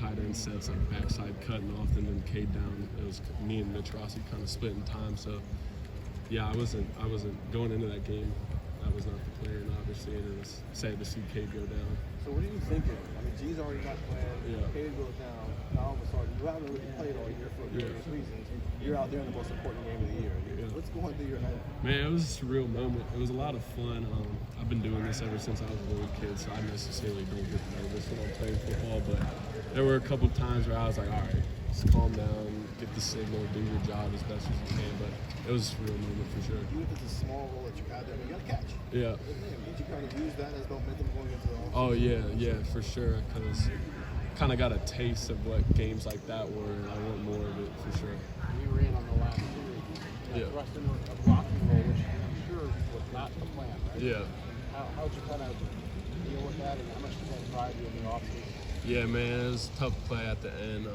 tight end sets, like backside cutting off and then Cade down. It was me and Mitch Rossi kind of splitting time. So yeah, I wasn't going into that game. I was not the plan, obviously, and it was sad to see Cade go down. So what are you thinking? I mean, G's already not playing. Yeah. Cade goes down. Now all of a sudden, you haven't really played all year for various reasons. You're out there in the most important game of the year. What's going through your head? Man, it was a surreal moment. It was a lot of fun. I've been doing this ever since I was a little kid, so I necessarily don't get nervous when I'm playing football. But there were a couple times where I was like, all right, just calm down, get the signal, do your job as best as you can. But it was a surreal moment for sure. Even if it's a small role that you got there, you got to catch. Yeah. Did you kind of use that as momentum going into the offseason? Oh, yeah, for sure. Because kind of got a taste of what games like that were, and I want more of it for sure. You were in on the last series. You got thrust into a blocking role, which I'm sure was not the plan, right? Yeah. How'd you kind of deal with that, and how much did that drive you in the offseason? Yeah, man, it was a tough play at the end.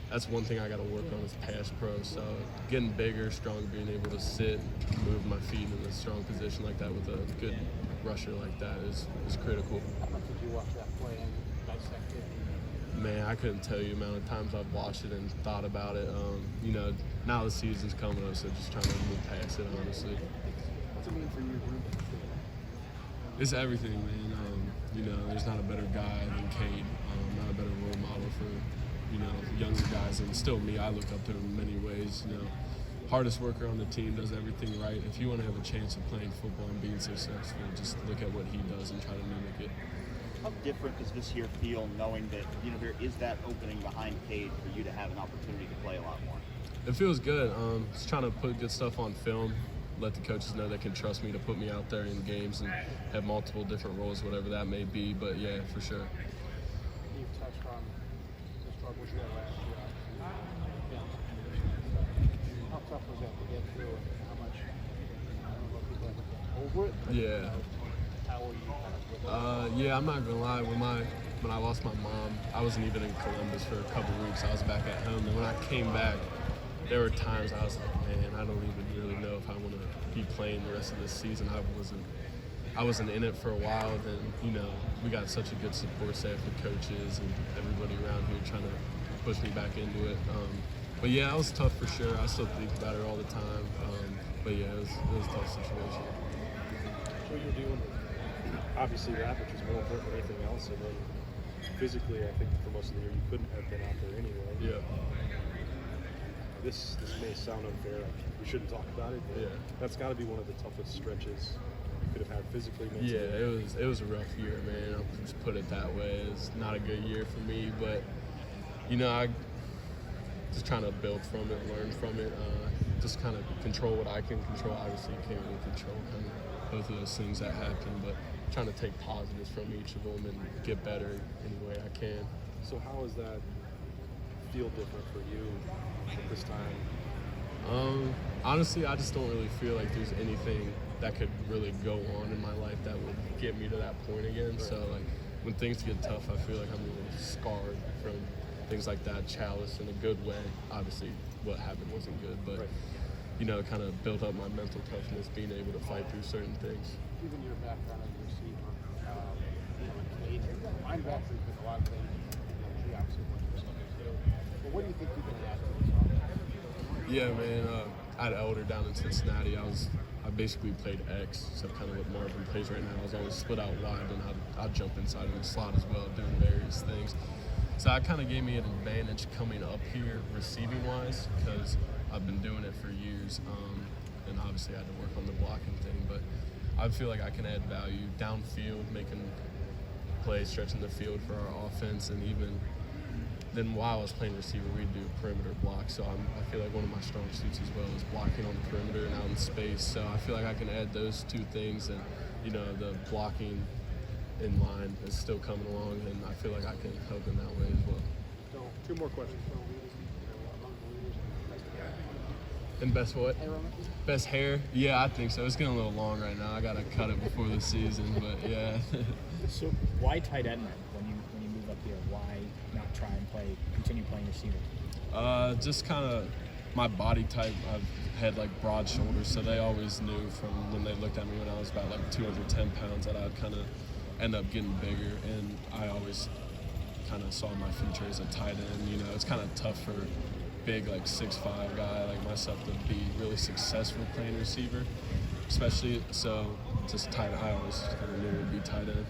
That's one thing I got to work on is pass pro. So getting bigger, stronger, being able to sit, move my feet in a strong position like that with a good rusher like that is critical. How much did you watch that play and dissect it? Man, I couldn't tell you the amount of times I've watched it and thought about it. Now the season's coming up, so just trying to move past it, honestly. What's it mean for your group? It's everything, man. There's not a better guy than Cade, not a better role model for, younger guys, and still me. I look up to him in many ways. Hardest worker on the team, does everything right. If you want to have a chance of playing football and being successful, just look at what he does and try to mimic it. How different does this year feel knowing that, there is that opening behind Cade for you to have an opportunity to play a lot more? It feels good. Just trying to put good stuff on film, let the coaches know they can trust me to put me out there in games and have multiple different roles, whatever that may be. But yeah, for sure. You've touched on the struggles you had last year. How tough was that to get through, and how much, I don't know if people have over it, but Yeah. how were you kind of Yeah, I'm not gonna lie. When I lost my mom, I wasn't even in Columbus for a couple weeks. I was back at home, and when I came back, there were times I was like, man, I don't even really know if I want to be playing the rest of this season. I wasn't in it for a while. Then we got such a good support staff with coaches and everybody around here trying to push me back into it. But yeah, it was tough for sure. I still think about it all the time. But yeah, it was a tough situation. So you're doing obviously that, which is more important than anything else, and then physically, I think for most of the year you couldn't have been out there anyway. Yeah. This may sound unfair. We shouldn't talk about it, but that's got to be one of the toughest stretches you could have had physically, mentally. Yeah, it was a rough year, man. I'll just put it that way. It's not a good year for me, but I just trying to build from it, learn from it, just kind of control what I can control. Obviously, you can't really control kind of both of those things that happen, but trying to take positives from each of them and get better any way I can. So how does that feel different for you at this time? Honestly, I just don't really feel like there's anything that could really go on in my life that would get me to that point again. So like when things get tough, I feel like I'm a little scarred from things like that. Chalice in a good way. Obviously, what happened wasn't good, but kind of built up my mental toughness, being able to fight through certain things. given your background as a receiver, Cade, linebackers with a lot of things, he obviously wants to stuff too. But what do you think you can add to this offense? Yeah, man. I had Elder down in Cincinnati. I basically played X, so kind of what Marvin plays right now. I was always split out wide, and I'd jump inside in the slot as well, doing various things. So that kind of gave me an advantage coming up here receiving-wise, because I've been doing it for years, and obviously I had to work on the blocking thing, but I feel like I can add value downfield, making plays, stretching the field for our offense, and even then while I was playing receiver, we'd do perimeter blocks. So I feel like one of my strong suits as well is blocking on the perimeter and out in space. So I feel like I can add those two things, and the blocking in line is still coming along, and I feel like I can help in that way as well. So, Two more questions. And best what? hair on it? Best hair? Yeah, I think so. It's getting a little long right now. I gotta cut it before the season, but yeah. So why tight end then? When you move up here, why not try and continue playing receiver? Just kind of my body type. I've had like broad shoulders, so they always knew from when they looked at me when I was about like 210 pounds that I'd kind of end up getting bigger, and I always kind of saw my future as a tight end. You know, it's kind of tough for big, like 6'5" guy like myself to be really successful playing receiver, especially so. Just tight end. I always kind of knew it would be tight end.